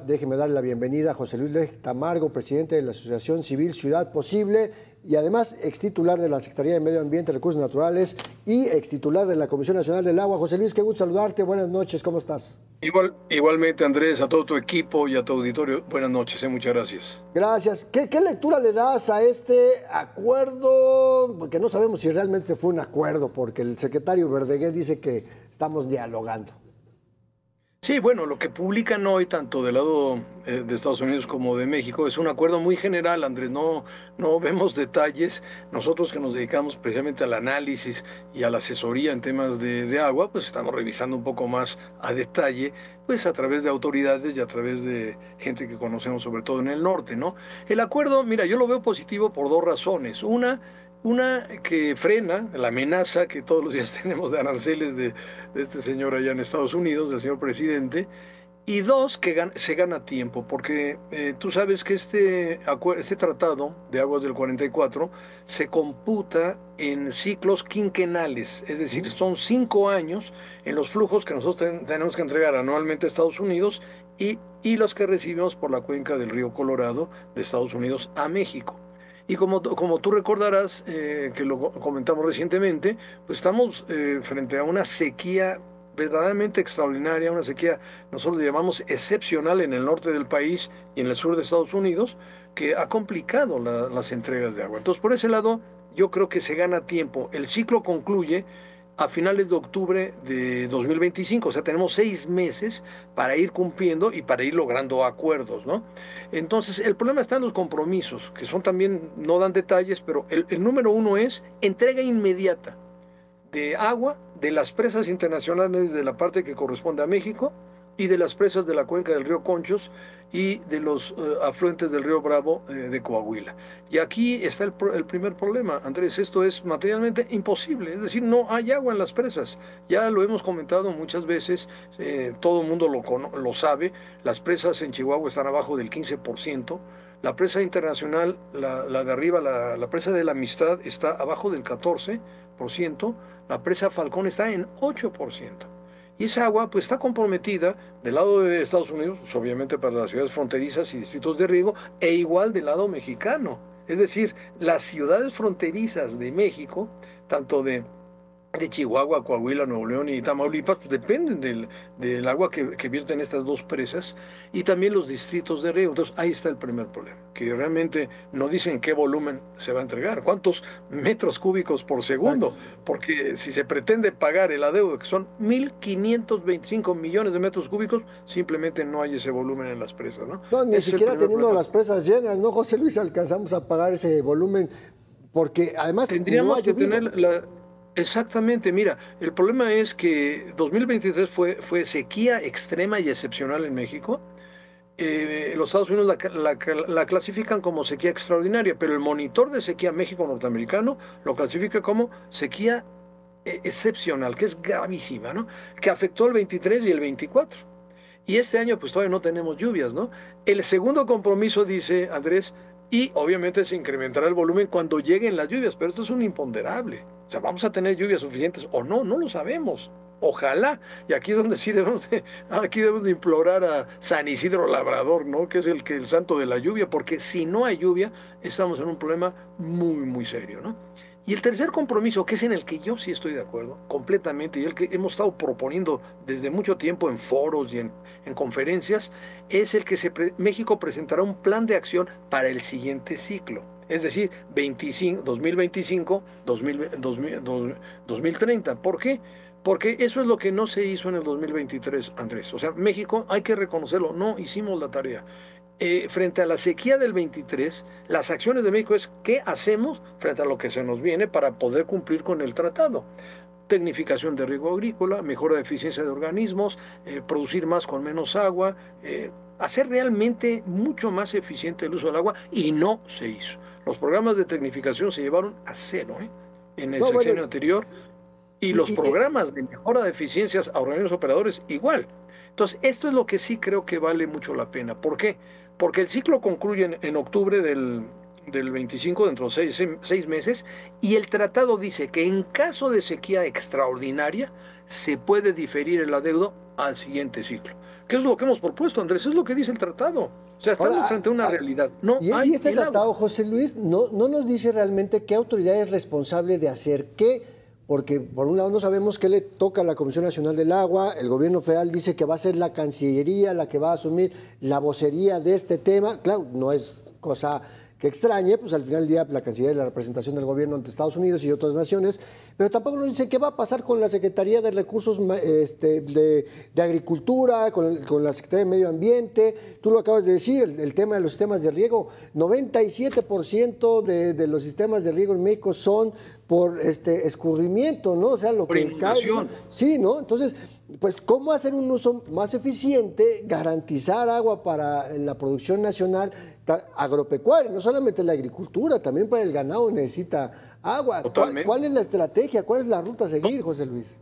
Déjeme darle la bienvenida a José Luis Lech Tamargo, presidente de la Asociación Civil Ciudad Posible y además extitular de la Secretaría de Medio Ambiente y Recursos Naturales y extitular de la Comisión Nacional del Agua. José Luis, qué gusto saludarte. Buenas noches, ¿cómo estás? Igualmente, Andrés, a todo tu equipo y a tu auditorio, buenas noches, muchas gracias. Gracias. ¿Qué lectura le das a este acuerdo? Porque no sabemos si realmente fue un acuerdo, porque el secretario Verdeguer dice que estamos dialogando. Sí, bueno, lo que publican hoy, tanto del lado de Estados Unidos como de México, es un acuerdo muy general, Andrés, no vemos detalles. Nosotros que nos dedicamos precisamente al análisis y a la asesoría en temas de agua, pues estamos revisando un poco más a detalle, pues a través de autoridades y a través de gente que conocemos sobre todo en el norte, ¿no? El acuerdo, mira, yo lo veo positivo por dos razones. Una que frena la amenaza que todos los días tenemos de aranceles de este señor allá en Estados Unidos, del señor presidente, y dos, que se gana tiempo, porque tú sabes que este tratado de aguas del 44 se computa en ciclos quinquenales, es decir, son 5 años en los flujos que nosotros tenemos que entregar anualmente a Estados Unidos y los que recibimos por la cuenca del río Colorado de Estados Unidos a México. Y como tú recordarás, que lo comentamos recientemente, pues estamos frente a una sequía verdaderamente extraordinaria, una sequía nosotros le llamamos excepcional en el norte del país y en el sur de Estados Unidos, que ha complicado las entregas de agua. Entonces, por ese lado, yo creo que se gana tiempo. El ciclo concluye a finales de octubre de 2025, o sea, tenemos 6 meses para ir cumpliendo y para ir logrando acuerdos, ¿no? Entonces, el problema está en los compromisos, que son también, no dan detalles, pero el número uno es entrega inmediata de agua de las presas internacionales de la parte que corresponde a México y de las presas de la cuenca del río Conchos y de los afluentes del río Bravo de Coahuila. Y aquí está el primer problema, Andrés, esto es materialmente imposible, es decir, no hay agua en las presas. Ya lo hemos comentado muchas veces, todo el mundo lo sabe, las presas en Chihuahua están abajo del 15%. La presa internacional, la de arriba, la presa de la Amistad, está abajo del 14%, la presa Falcón está en 8%. Y esa agua pues está comprometida del lado de Estados Unidos, pues, obviamente para las ciudades fronterizas y distritos de riego, e igual del lado mexicano. Es decir, las ciudades fronterizas de México, tanto de Chihuahua, Coahuila, Nuevo León y Tamaulipas, pues dependen del agua que vierten estas dos presas y también los distritos de riego. Entonces ahí está el primer problema, que realmente no dicen qué volumen se va a entregar, cuántos metros cúbicos por segundo, Exacto. porque si se pretende pagar el adeudo, que son 1.525 millones de metros cúbicos, simplemente no hay ese volumen en las presas, ¿no? No, ni Ese es el siquiera primer teniendo problema. las presas llenas, ¿no, José Luis? Alcanzamos a pagar ese volumen porque además no ha Tendríamos que llovido. tener la... Exactamente, mira, el problema es que 2023 fue sequía extrema y excepcional en México. Los Estados Unidos la clasifican como sequía extraordinaria, pero el monitor de sequía México norteamericano lo clasifica como sequía excepcional, que es gravísima, ¿no? Que afectó el 23 y el 24. Y este año pues todavía no tenemos lluvias, ¿no? El segundo compromiso dice, Andrés, y obviamente se incrementará el volumen cuando lleguen las lluvias, pero esto es un imponderable. O sea, ¿vamos a tener lluvias suficientes o no? No lo sabemos. Ojalá. Y aquí es donde sí debemos de implorar a San Isidro Labrador, ¿no? Que es el santo de la lluvia, porque si no hay lluvia, estamos en un problema muy, muy serio, ¿no? Y el tercer compromiso, que es en el que yo sí estoy de acuerdo completamente, y el que hemos estado proponiendo desde mucho tiempo en foros y en conferencias, es el que México presentará un plan de acción para el siguiente ciclo. Es decir, 2025, 2030. ¿Por qué? Porque eso es lo que no se hizo en el 2023, Andrés. O sea, México, hay que reconocerlo, no hicimos la tarea. Frente a la sequía del 23, las acciones de México es qué hacemos frente a lo que se nos viene para poder cumplir con el tratado. Tecnificación de riego agrícola, mejora de eficiencia de organismos, producir más con menos agua, hacer realmente mucho más eficiente el uso del agua y no se hizo. Los programas de tecnificación se llevaron a cero, en el No, bueno, sexenio anterior y y, los y- y- programas de mejora de eficiencias a organismos operadores igual. Entonces, esto es lo que sí creo que vale mucho la pena. ¿Por qué? Porque el ciclo concluye en octubre del 25, dentro de 6 meses, y el tratado dice que en caso de sequía extraordinaria se puede diferir el adeudo al siguiente ciclo. ¿Qué es lo que hemos propuesto, Andrés? Es lo que dice el tratado. O sea, estamos Ahora, frente a una realidad. No y hay este el agua. tratado, José Luis, no nos dice realmente qué autoridad es responsable de hacer qué, porque por un lado no sabemos qué le toca a la Comisión Nacional del Agua, el gobierno federal dice que va a ser la Cancillería la que va a asumir la vocería de este tema. Claro, no es cosa que extrañe, pues al final del día la Cancillería es la representación del gobierno ante Estados Unidos y otras naciones, pero tampoco nos dice qué va a pasar con la Secretaría de Recursos de Agricultura, con la Secretaría de Medio Ambiente. Tú lo acabas de decir, el tema de los sistemas de riego, 97% de los sistemas de riego en México son por escurrimiento, ¿no? O sea, lo Por que cae. inundación. Sí, ¿no? Entonces, pues, ¿cómo hacer un uso más eficiente, garantizar agua para la producción nacional agropecuaria? No solamente la agricultura, también para el ganado necesita agua. Totalmente. ¿Cuál es la estrategia? ¿Cuál es la ruta a seguir, José Luis?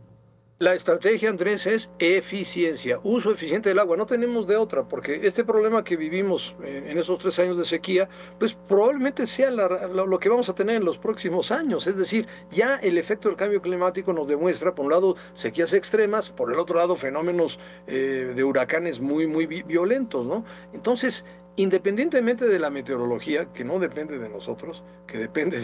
La estrategia, Andrés, es eficiencia, uso eficiente del agua. No tenemos de otra, porque este problema que vivimos en esos 3 años de sequía, pues probablemente sea lo que vamos a tener en los próximos años. Es decir, ya el efecto del cambio climático nos demuestra, por un lado, sequías extremas, por el otro lado, fenómenos de huracanes muy violentos, ¿no? Entonces, independientemente de la meteorología, que no depende de nosotros, que depende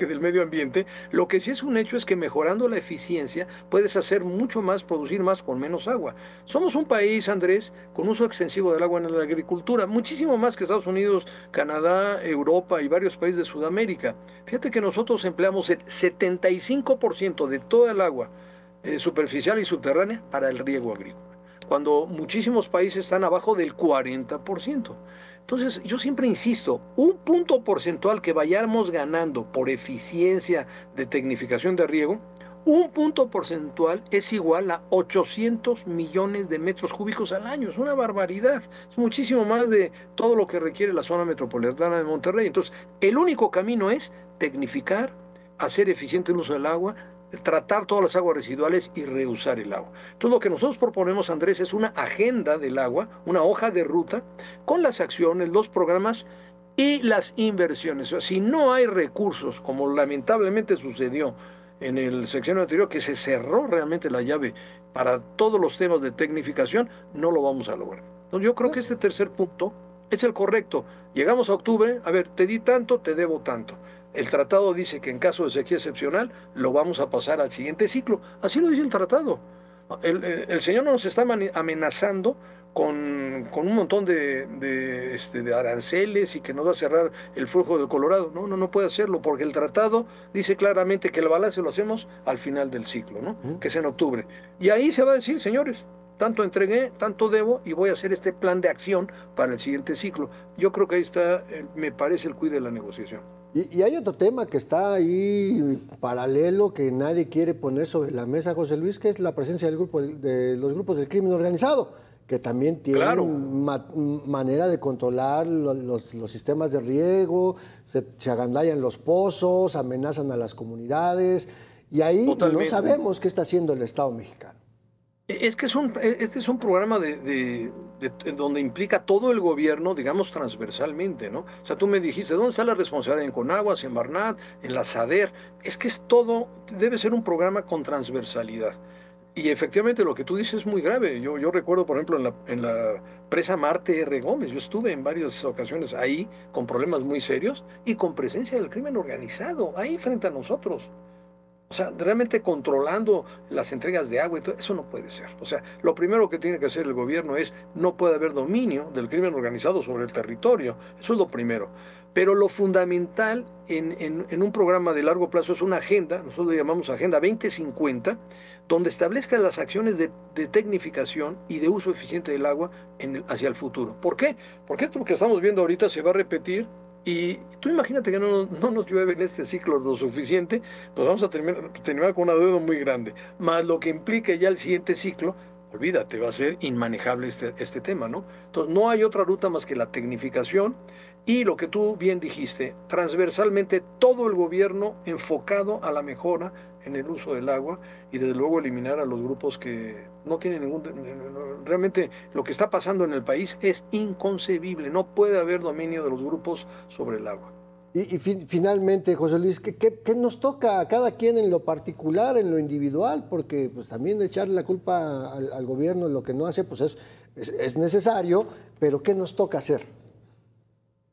del medio ambiente, lo que sí es un hecho es que mejorando la eficiencia puedes hacer mucho más, producir más con menos agua. Somos un país, Andrés, con uso extensivo del agua en la agricultura, muchísimo más que Estados Unidos, Canadá, Europa y varios países de Sudamérica. Fíjate que nosotros empleamos el 75% de toda el agua superficial y subterránea para el riego agrícola, cuando muchísimos países están abajo del 40%. Entonces, yo siempre insisto, un punto porcentual que vayamos ganando por eficiencia de tecnificación de riego, un punto porcentual es igual a 800 millones de metros cúbicos al año. Es una barbaridad. Es muchísimo más de todo lo que requiere la zona metropolitana de Monterrey. Entonces, el único camino es tecnificar, hacer eficiente el uso del agua, tratar todas las aguas residuales y reusar el agua. Entonces, lo que nosotros proponemos, Andrés, es una agenda del agua, una hoja de ruta con las acciones, los programas y las inversiones. O sea, si no hay recursos, como lamentablemente sucedió en el sexenio anterior, que se cerró realmente la llave para todos los temas de tecnificación, no lo vamos a lograr. Entonces, yo creo que este tercer punto es el correcto. Llegamos a octubre, a ver, te di tanto, te debo tanto. El tratado dice que en caso de sequía excepcional lo vamos a pasar al siguiente ciclo. Así lo dice el tratado. El señor nos está amenazando con un montón de aranceles y que nos va a cerrar el flujo del Colorado. No puede hacerlo porque el tratado dice claramente que el balance lo hacemos al final del ciclo, ¿no? Que es en octubre. Y ahí se va a decir, señores, tanto entregué, tanto debo y voy a hacer este plan de acción para el siguiente ciclo. Yo creo que ahí está, me parece, el quid de la negociación. Y hay otro tema que está ahí paralelo que nadie quiere poner sobre la mesa, José Luis, que es la presencia de los grupos del crimen organizado, que también tienen Claro. manera de controlar los sistemas de riego, se agandallan los pozos, amenazan a las comunidades, y ahí Totalmente. no sabemos qué está haciendo el Estado mexicano. Es que este es un programa donde implica todo el gobierno, digamos, transversalmente, ¿no? O sea, tú me dijiste, ¿dónde está la responsabilidad? En Conagua, en Marnat, en la SADER. Es que es todo, debe ser un programa con transversalidad. Y efectivamente lo que tú dices es muy grave. Yo recuerdo, por ejemplo, en la presa Marte R. Gómez, yo estuve en varias ocasiones ahí con problemas muy serios y con presencia del crimen organizado, ahí frente a nosotros. O sea, realmente controlando las entregas de agua y todo, eso no puede ser. O sea, lo primero que tiene que hacer el gobierno es, no puede haber dominio del crimen organizado sobre el territorio. Eso es lo primero. Pero lo fundamental en un programa de largo plazo es una agenda, nosotros le llamamos Agenda 2050, donde establezca las acciones de tecnificación y de uso eficiente del agua hacia el futuro. ¿Por qué? Porque esto que estamos viendo ahorita se va a repetir. Y tú imagínate que no nos llueve en este ciclo lo suficiente, pues vamos a terminar con una deuda muy grande. Más lo que implique ya el siguiente ciclo, olvídate, va a ser inmanejable este tema, ¿no? Entonces, no hay otra ruta más que la tecnificación y lo que tú bien dijiste, transversalmente todo el gobierno enfocado a la mejora en el uso del agua y desde luego eliminar a los grupos que no tienen realmente lo que está pasando en el país es inconcebible, no puede haber dominio de los grupos sobre el agua. Finalmente, José Luis, ¿qué nos toca a cada quien en lo particular, en lo individual? Porque pues también echarle la culpa al gobierno en lo que no hace, pues es necesario, pero ¿qué nos toca hacer?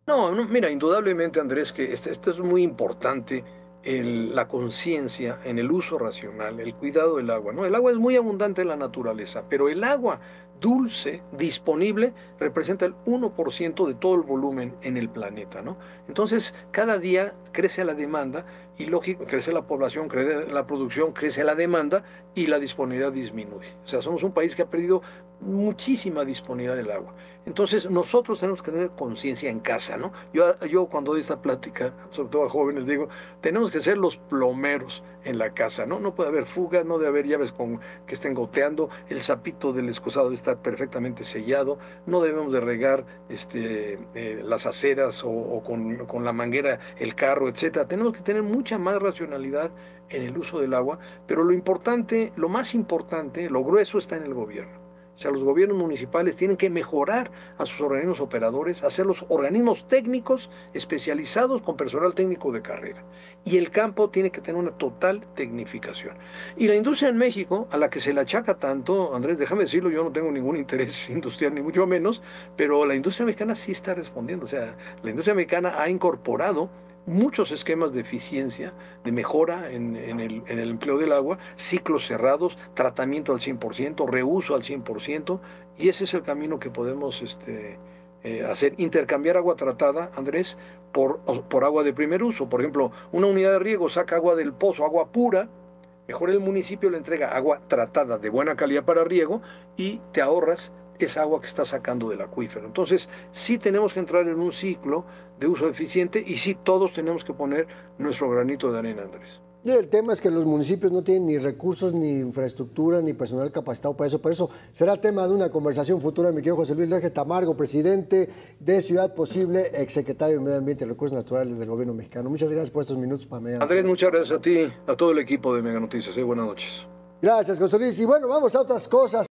No, no, mira, indudablemente, Andrés, que esto es muy importante, la conciencia en el uso racional, el cuidado del agua, ¿no? El agua es muy abundante en la naturaleza, pero el agua dulce, disponible, representa el 1% de todo el volumen en el planeta, ¿no? Entonces, cada día crece la demanda y, lógico, crece la población, crece la producción, crece la demanda y la disponibilidad disminuye. O sea, somos un país que ha perdido muchísima disponibilidad del agua. Entonces, nosotros tenemos que tener conciencia en casa, ¿no? Yo cuando doy esta plática, sobre todo a jóvenes, digo, tenemos que ser los plomeros en la casa, ¿no? No puede haber fugas, no debe haber llaves que estén goteando, el sapito del excusado debe estar perfectamente sellado, no debemos de regar las aceras o con la manguera el carro, etcétera. Tenemos que tener mucha más racionalidad en el uso del agua, pero lo importante, lo más importante, lo grueso está en el gobierno. O sea, los gobiernos municipales tienen que mejorar a sus organismos operadores, hacerlos organismos técnicos especializados con personal técnico de carrera. Y el campo tiene que tener una total tecnificación. Y la industria en México, a la que se le achaca tanto, Andrés, déjame decirlo, yo no tengo ningún interés industrial, ni mucho menos, pero la industria mexicana sí está respondiendo. O sea, la industria mexicana ha incorporado muchos esquemas de eficiencia, de mejora en el empleo del agua, ciclos cerrados, tratamiento al 100%, reuso al 100%, y ese es el camino que podemos hacer, intercambiar agua tratada, Andrés, por agua de primer uso. Por ejemplo, una unidad de riego saca agua del pozo, agua pura, mejor el municipio le entrega agua tratada de buena calidad para riego y te ahorras esa agua que está sacando del acuífero. Entonces, sí tenemos que entrar en un ciclo de uso eficiente y sí todos tenemos que poner nuestro granito de arena, Andrés. Y el tema es que los municipios no tienen ni recursos, ni infraestructura, ni personal capacitado para eso. Por eso será tema de una conversación futura, mi querido José Luis Tamargo, presidente de Ciudad Posible, exsecretario de Medio Ambiente y Recursos Naturales del gobierno mexicano. Muchas gracias por estos minutos para Mega. Andrés, muchas gracias a ti, a todo el equipo de Mega Noticias. Buenas noches. Gracias, José Luis. Y bueno, vamos a otras cosas.